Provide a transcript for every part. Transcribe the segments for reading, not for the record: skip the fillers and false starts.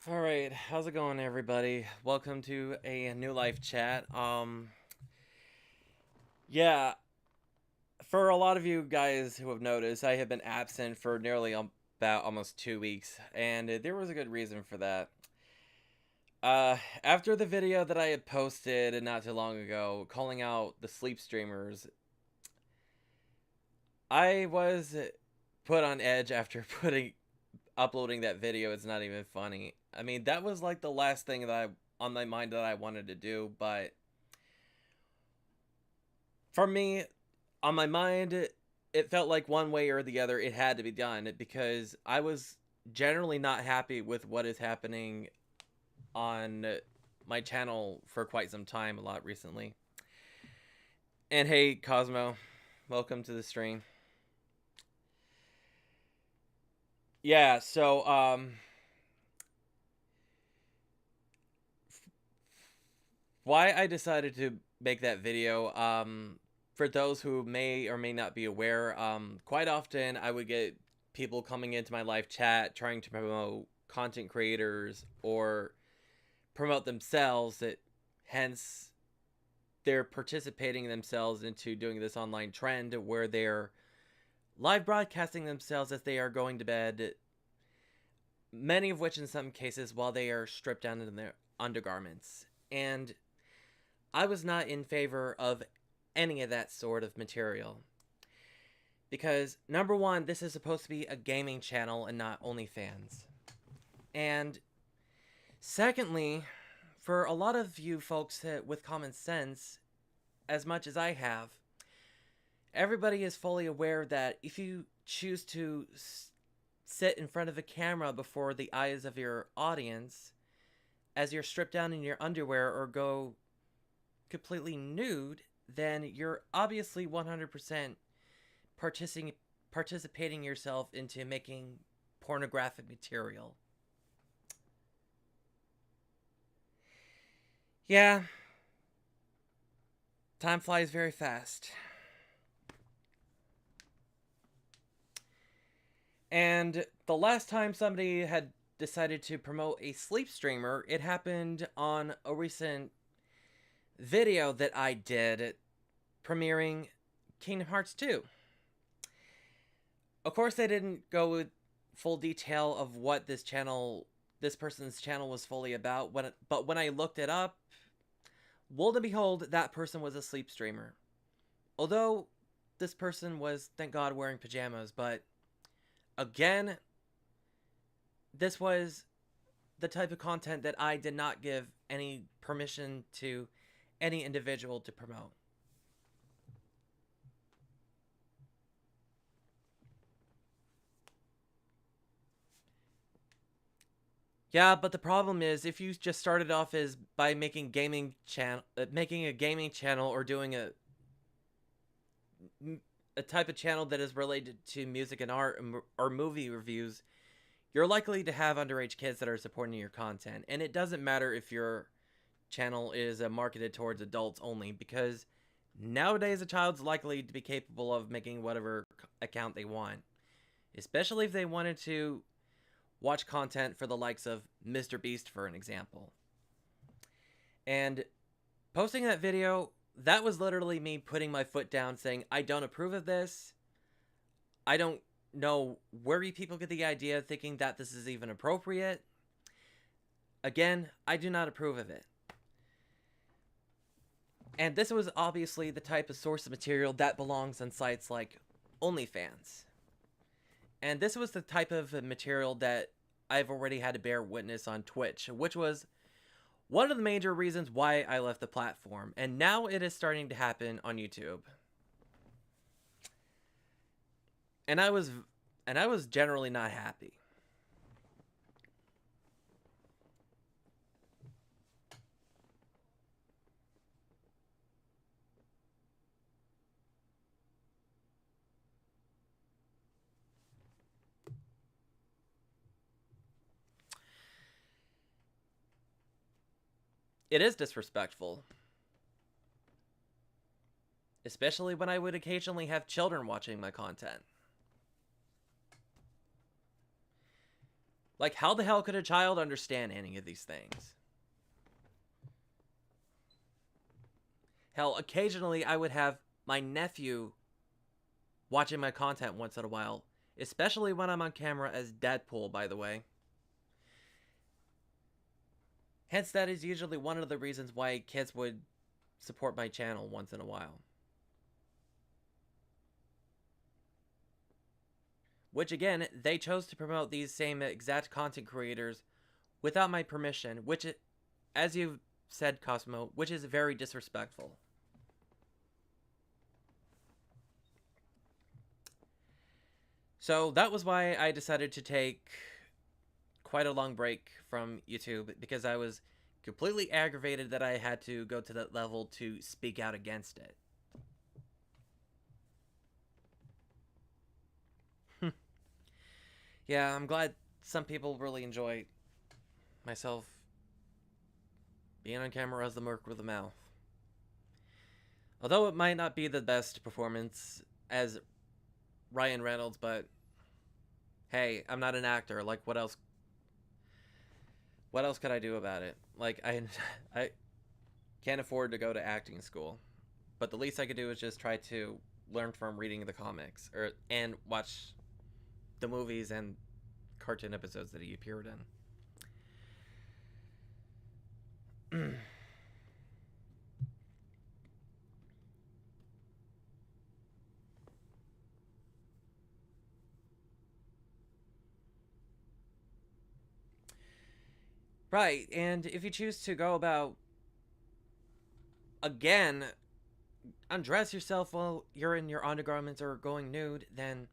Alright, how's it going everybody? Welcome to a new life chat. Yeah, for a lot of you guys who have noticed, I have been absent for nearly about almost 2 weeks, and there was a good reason for that. After the video that I had posted not too long ago, calling out the sleep streamers, I was put on edge after uploading that video. It's not even funny. I mean, that was like the last thing that on my mind that I wanted to do, but for me, on my mind, it felt like one way or the other it had to be done because I was generally not happy with what is happening on my channel for quite some time, a lot recently. And hey, Cosmo, welcome to the stream. Yeah, so why I decided to make that video, for those who may or may not be aware, quite often I would get people coming into my live chat trying to promote content creators or promote themselves, that hence they're participating themselves into doing this online trend where they're live broadcasting themselves as they are going to bed, many of which in some cases while they are stripped down in their undergarments. And I was not in favor of any of that sort of material. Because, number one, this is supposed to be a gaming channel and not OnlyFans. And secondly, for a lot of you folks with common sense, as much as I have, everybody is fully aware that if you choose to sit in front of a camera before the eyes of your audience, as you're stripped down in your underwear or go completely nude, then you're obviously 100% participating yourself into making pornographic material. Yeah, time flies very fast. And the last time somebody had decided to promote a sleep streamer, it happened on a recent video that I did premiering Kingdom Hearts 2. Of course, I didn't go with full detail of what this person's channel was fully about, but when I looked it up, lo and behold, that person was a sleep streamer. Although this person was, thank God, wearing pajamas, but again, this was the type of content that I did not give any permission to any individual to promote. Yeah, but the problem is if you just started off as by making making a gaming channel or doing a type of channel that is related to music and art or movie reviews, you're likely to have underage kids that are supporting your content. And it doesn't matter if your channel is marketed towards adults only, because nowadays a child's likely to be capable of making whatever account they want, especially if they wanted to watch content for the likes of Mr. Beast, for an example. And posting that video, that was literally me putting my foot down saying, I don't approve of this. I don't know where you people get the idea of thinking that this is even appropriate. Again, I do not approve of it. And this was obviously the type of source of material that belongs on sites like OnlyFans. And this was the type of material that I've already had to bear witness on Twitch, which was one of the major reasons why I left the platform. And now it is starting to happen on YouTube. And I was generally not happy. It is disrespectful. Especially when I would occasionally have children watching my content. Like, how the hell could a child understand any of these things? Hell, occasionally I would have my nephew watching my content once in a while, especially when I'm on camera as Deadpool, by the way. Hence, that is usually one of the reasons why kids would support my channel once in a while. Which, again, they chose to promote these same exact content creators without my permission, which, as you've said, Cosmo, which is very disrespectful. So that was why I decided to take quite a long break from YouTube, because I was completely aggravated that I had to go to that level to speak out against it. Yeah, I'm glad some people really enjoy myself being on camera as the merc with a mouth. Although it might not be the best performance as Ryan Reynolds, but hey, I'm not an actor. Like, what else? What else could I do about it? Like, I can't afford to go to acting school, but the least I could do is just try to learn from reading the comics and watch the movies and cartoon episodes that he appeared in. Right, and if you choose to go about, again, undress yourself while you're in your undergarments or going nude, then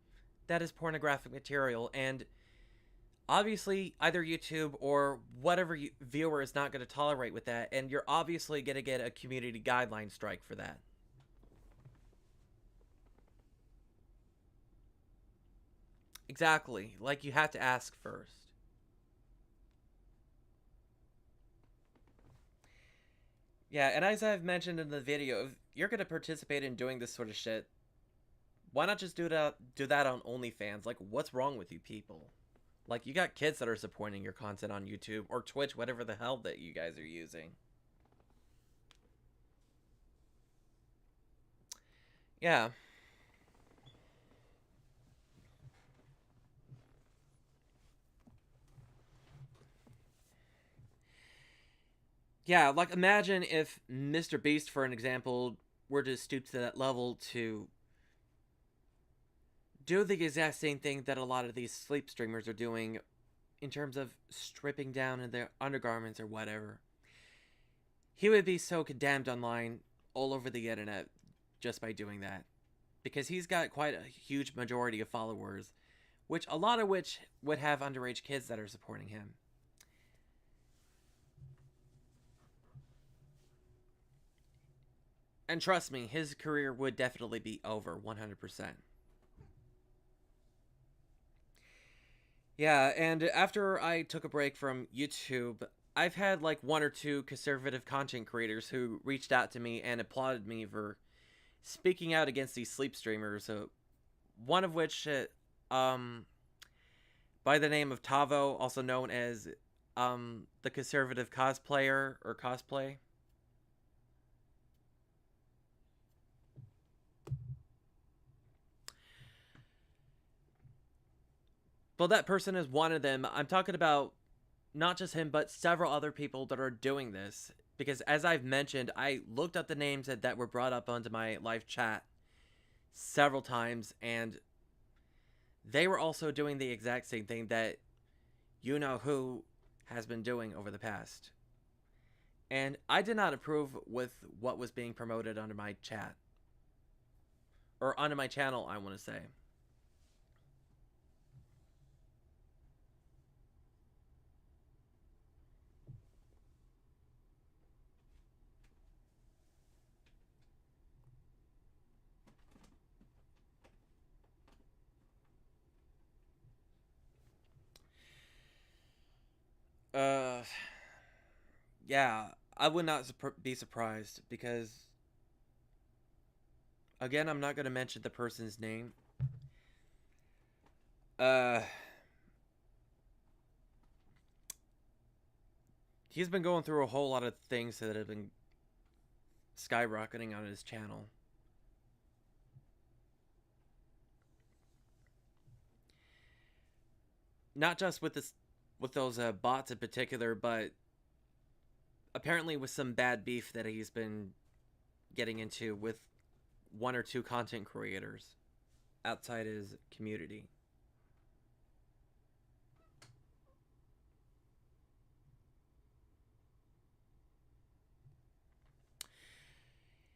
that is pornographic material, and obviously either YouTube or whatever viewer is not going to tolerate with that, and you're obviously going to get a community guideline strike for that. Exactly, like you have to ask first. Yeah, and as I've mentioned in the video, if you're going to participate in doing this sort of shit, why not just do that on OnlyFans? Like, what's wrong with you people? Like, you got kids that are supporting your content on YouTube or Twitch, whatever the hell that you guys are using. Yeah. Yeah, like, imagine if Mr. Beast, for an example, were to stoop to that level to do the exact same thing that a lot of these sleep streamers are doing in terms of stripping down in their undergarments or whatever. He would be so condemned online all over the internet just by doing that. Because he's got quite a huge majority of followers, which a lot of which would have underage kids that are supporting him. And trust me, his career would definitely be over 100%. Yeah, and after I took a break from YouTube, I've had like one or two conservative content creators who reached out to me and applauded me for speaking out against these sleep streamers. One of which, by the name of Tavo, also known as the conservative cosplayer or cosplay. Well, that person is one of them. I'm talking about not just him, but several other people that are doing this. Because as I've mentioned, I looked up the names that were brought up onto my live chat several times, and they were also doing the exact same thing that you know who has been doing over the past. And I did not approve with what was being promoted under my chat. Or onto my channel, I want to say. Uh, yeah, I would not be surprised because, again, I'm not going to mention the person's name. Uh, He's been going through a whole lot of things that have been skyrocketing on his channel. Not just with those bots in particular, but apparently with some bad beef that he's been getting into with one or two content creators outside his community.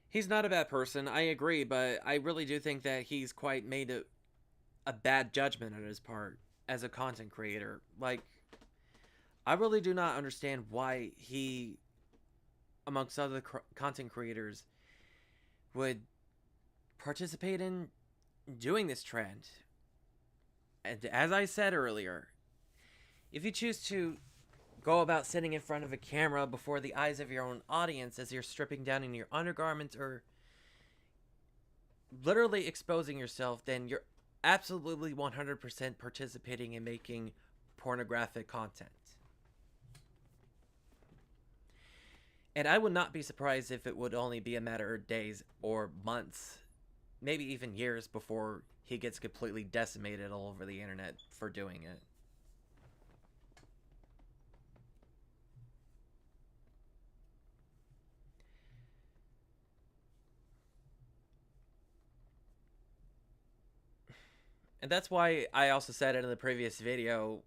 He's not a bad person, I agree, but I really do think that he's quite made a bad judgment on his part as a content creator. Like, I really do not understand why he, amongst other content creators, would participate in doing this trend. And as I said earlier, if you choose to go about sitting in front of a camera before the eyes of your own audience as you're stripping down in your undergarments or literally exposing yourself, then you're absolutely 100% participating in making pornographic content. And I would not be surprised if it would only be a matter of days or months, maybe even years, before he gets completely decimated all over the internet for doing it. And that's why I also said in the previous video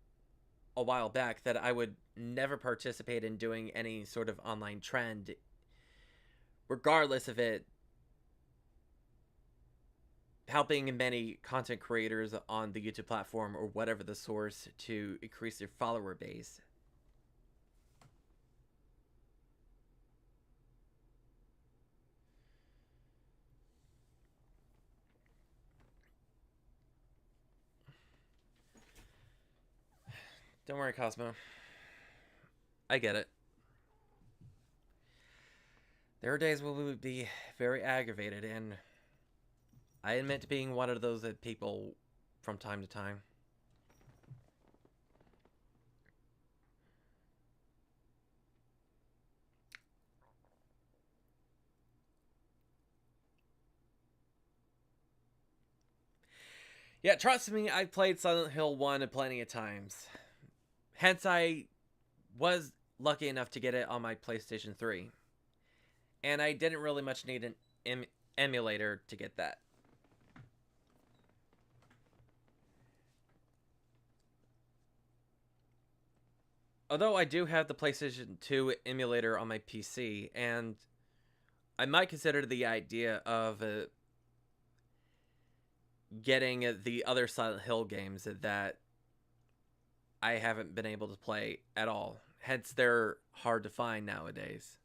a while back that I would never participate in doing any sort of online trend, regardless of it helping many content creators on the YouTube platform or whatever the source to increase their follower base. Don't worry, Cosmo. I get it. There are days when we would be very aggravated, and I admit to being one of those people from time to time. Yeah, trust me, I've played Silent Hill 1 plenty of times. Hence, I was lucky enough to get it on my PlayStation 3. And I didn't really much need an emulator to get that. Although I do have the PlayStation 2 emulator on my PC, and I might consider the idea of getting the other Silent Hill games that I haven't been able to play at all. Hence, they're hard to find nowadays.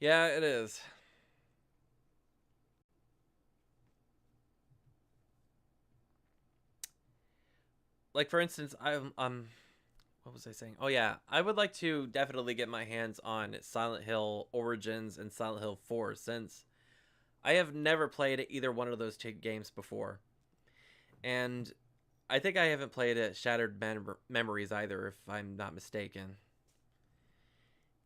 Yeah, it is. Like, for instance, what was I saying? Oh yeah, I would like to definitely get my hands on Silent Hill Origins and Silent Hill 4, since I have never played either one of those two games before. And I think I haven't played Shattered Memories either, if I'm not mistaken.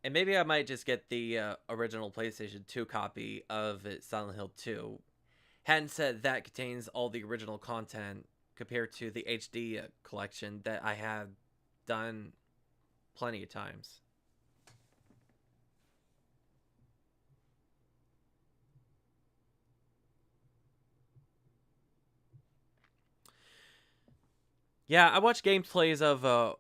And maybe I might just get the original PlayStation 2 copy of Silent Hill 2. Hence, that contains all the original content compared to the HD collection that I have done plenty of times. Yeah, I watched gameplays of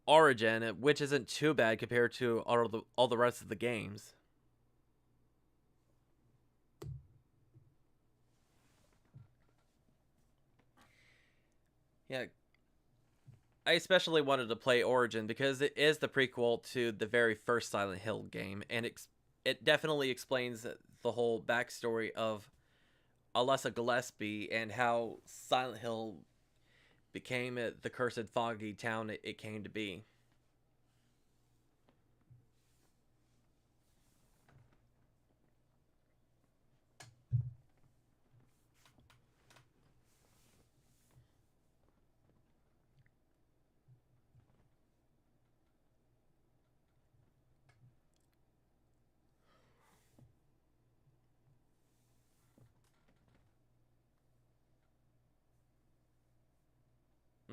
Origin, which isn't too bad compared to all the rest of the games. Yeah, I especially wanted to play Origin because it is the prequel to the very first Silent Hill game, and it definitely explains the whole backstory of Alessa Gillespie and how Silent Hill became the cursed foggy town it came to be.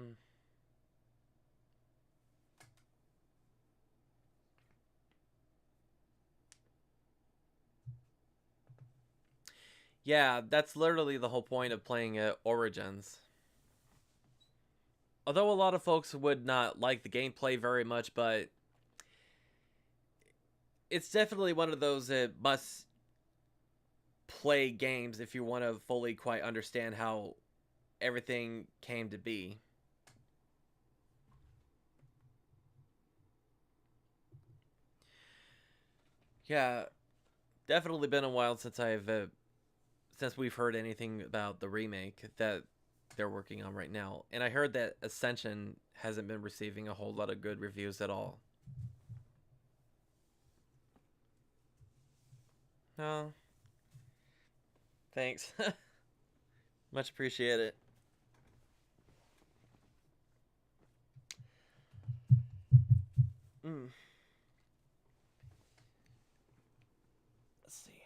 Mm. Yeah, that's literally the whole point of playing Origins. Although a lot of folks would not like the gameplay very much, but it's definitely one of those must play games if you want to fully quite understand how everything came to be. Yeah, definitely been a while since we've heard anything about the remake that they're working on right now. And I heard that Ascension hasn't been receiving a whole lot of good reviews at all. No, thanks. Much appreciate it. Mm. Let's see.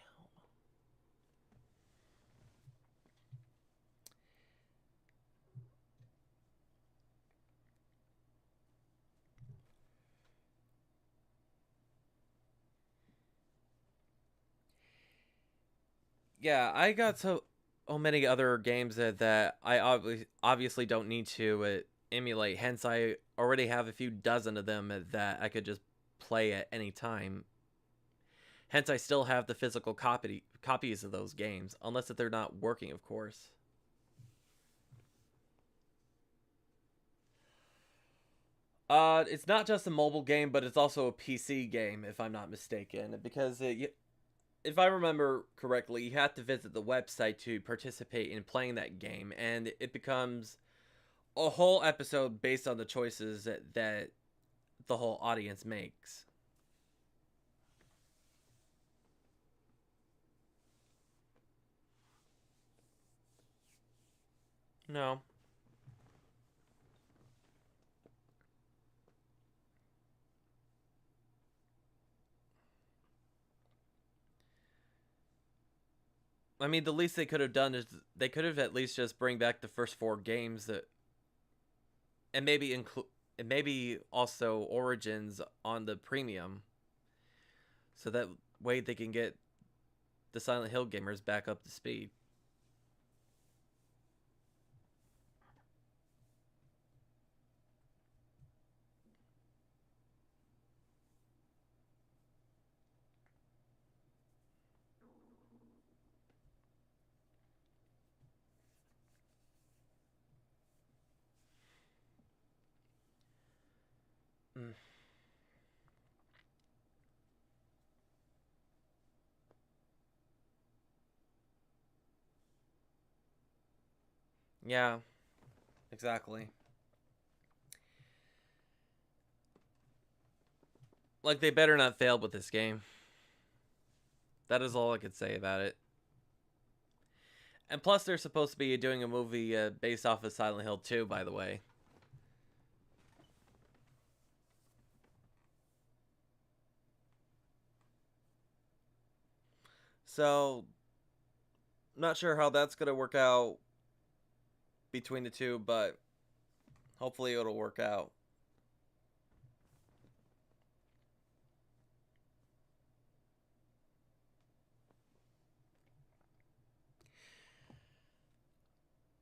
Yeah, I got so many other games that I obviously don't need to emulate. Hence, I already have a few dozen of them that I could just play at any time. Hence, I still have the physical copies of those games, unless that they're not working, of course. It's not just a mobile game, but it's also a PC game, if I'm not mistaken. Because if I remember correctly, you have to visit the website to participate in playing that game, and it becomes a whole episode based on the choices that the whole audience makes. No. I mean, the least they could have done is they could have at least just bring back the first four games that, and maybe include, and maybe also Origins on the premium, so that way they can get the Silent Hill gamers back up to speed. Mm. Yeah, exactly. Like they better not fail with this game. That is all I could say about it. And plus, they're supposed to be doing a movie based off of Silent Hill 2, by the way. So, not sure how that's going to work out between the two, but hopefully it'll work out.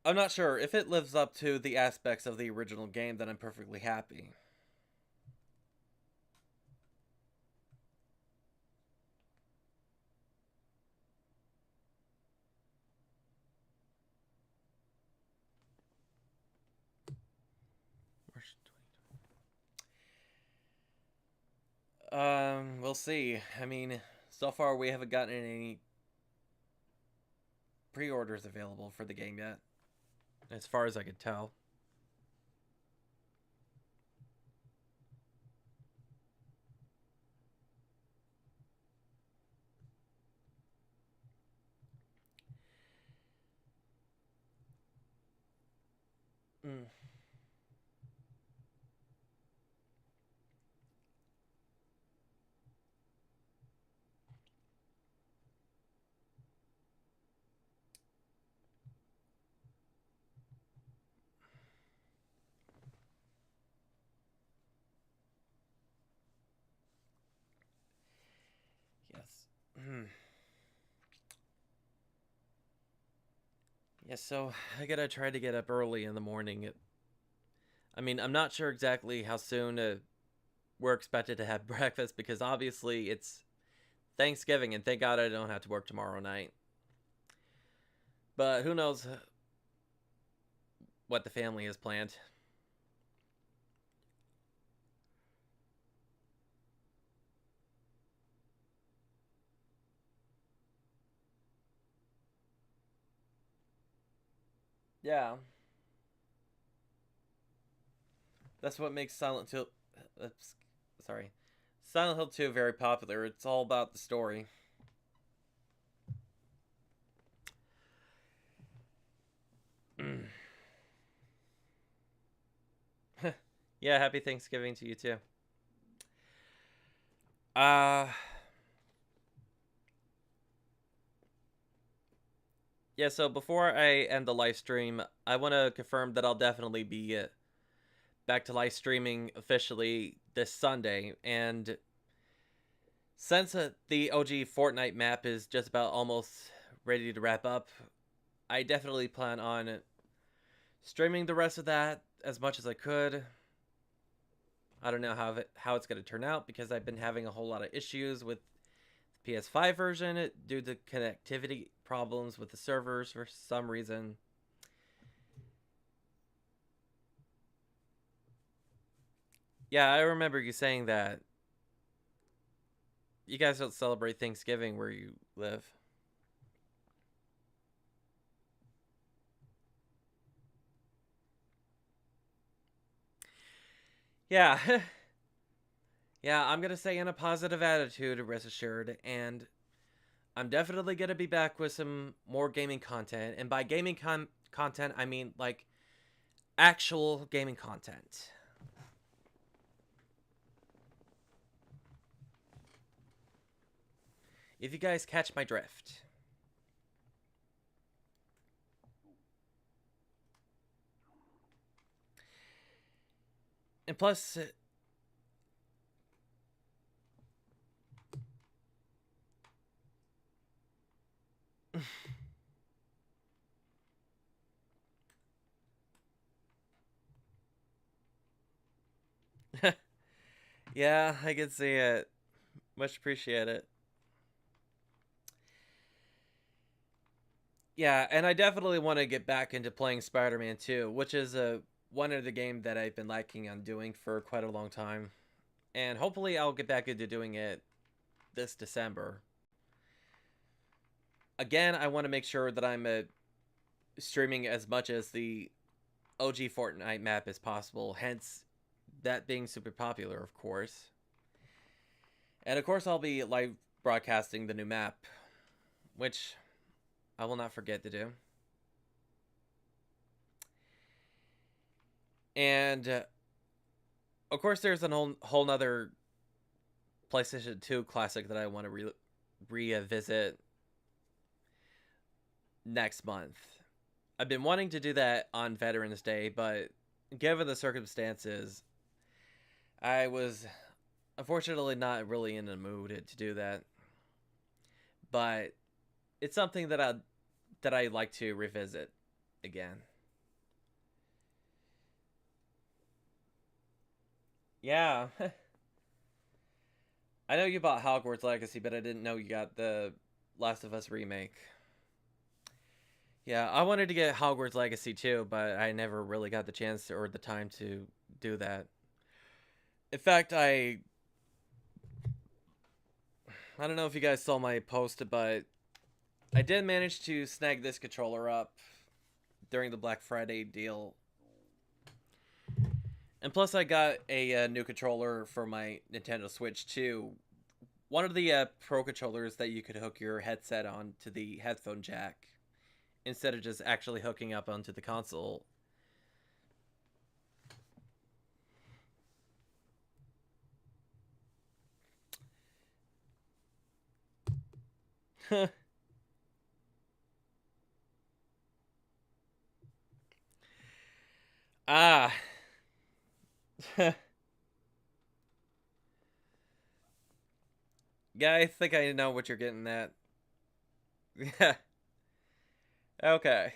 I'm not sure. If it lives up to the aspects of the original game, then I'm perfectly happy. We'll see. I mean, so far we haven't gotten any pre-orders available for the game yet, as far as I could tell. Mm. Hmm. Yeah, so I gotta try to get up early in the morning. I mean, I'm not sure exactly how soon we're expected to have breakfast because obviously it's Thanksgiving, and thank God I don't have to work tomorrow night. But who knows what the family has planned. Yeah, that's what makes Silent Hill. Oops, sorry, Silent Hill 2 very popular. It's all about the story. Yeah, happy Thanksgiving to you too. Uh yeah, so before I end the live stream, I want to confirm that I'll definitely be back to live streaming officially this Sunday. And since the OG Fortnite map is just about almost ready to wrap up, I definitely plan on streaming the rest of that as much as I could. I don't know how it's going to turn out because I've been having a whole lot of issues with the PS5 version due to connectivity problems with the servers for some reason. Yeah, I remember you saying that you guys don't celebrate Thanksgiving where you live. Yeah. Yeah, I'm going to stay in a positive attitude, rest assured, and I'm definitely going to be back with some more gaming content. And by gaming content, I mean like actual gaming content. If you guys catch my drift. And plus, yeah, I can see it. Much appreciate it. Yeah, and I definitely want to get back into playing Spider-Man 2, which is one of the game that I've been liking on doing for quite a long time. And hopefully I'll get back into doing it this December. Again, I want to make sure that I'm streaming as much as the OG Fortnite map as possible, hence that being super popular, of course. And of course, I'll be live broadcasting the new map, which I will not forget to do. And of course, there's a whole nother PlayStation 2 classic that I want to revisit next month. I've been wanting to do that on Veterans Day, but given the circumstances, I was unfortunately not really in the mood to do that. But it's something that I like to revisit again. Yeah. I know you bought Hogwarts Legacy, but I didn't know you got the Last of Us remake. Yeah, I wanted to get Hogwarts Legacy too, but I never really got the chance or the time to do that. In fact, I don't know if you guys saw my post, but I did manage to snag this controller up during the Black Friday deal. And plus, I got a new controller for my Nintendo Switch too. One of the Pro controllers that you could hook your headset on to the headphone jack instead of just actually hooking up onto the console. Ah. Yeah, I think I know what you're getting at. Yeah. Okay.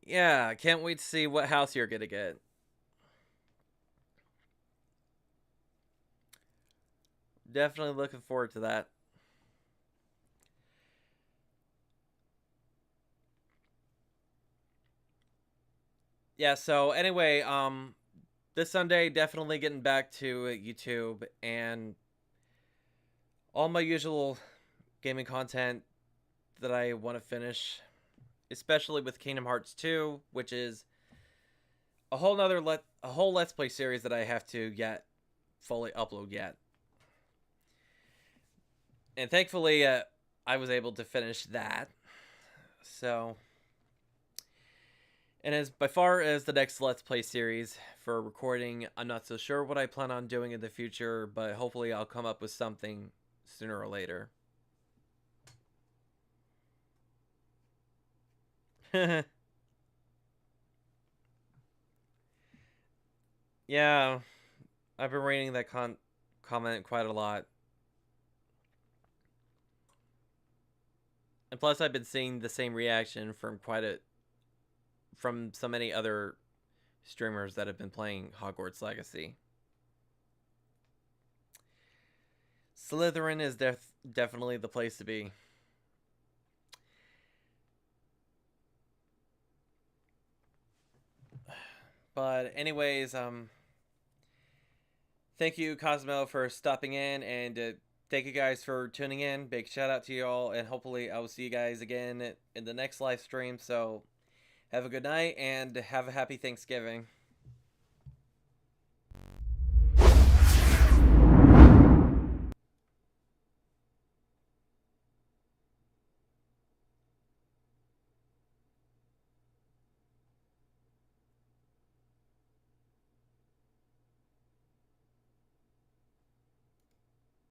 Yeah, can't wait to see what house you're gonna get. Definitely looking forward to that. Yeah, so anyway, this Sunday definitely getting back to YouTube and all my usual gaming content that I want to finish, especially with Kingdom Hearts 2, which is a whole Let's Play series that I have to yet fully upload yet. And thankfully, I was able to finish that. So, and as by far as the next Let's Play series for recording, I'm not so sure what I plan on doing in the future, but hopefully I'll come up with something sooner or later. Yeah, I've been reading that comment quite a lot. And plus I've been seeing the same reaction from so many other streamers that have been playing Hogwarts Legacy. Slytherin is definitely the place to be. But anyways, thank you Cosmo for stopping in, and thank you guys for tuning in. Big shout out to you all, and hopefully I will see you guys again in the next live stream. So have a good night and have a happy Thanksgiving.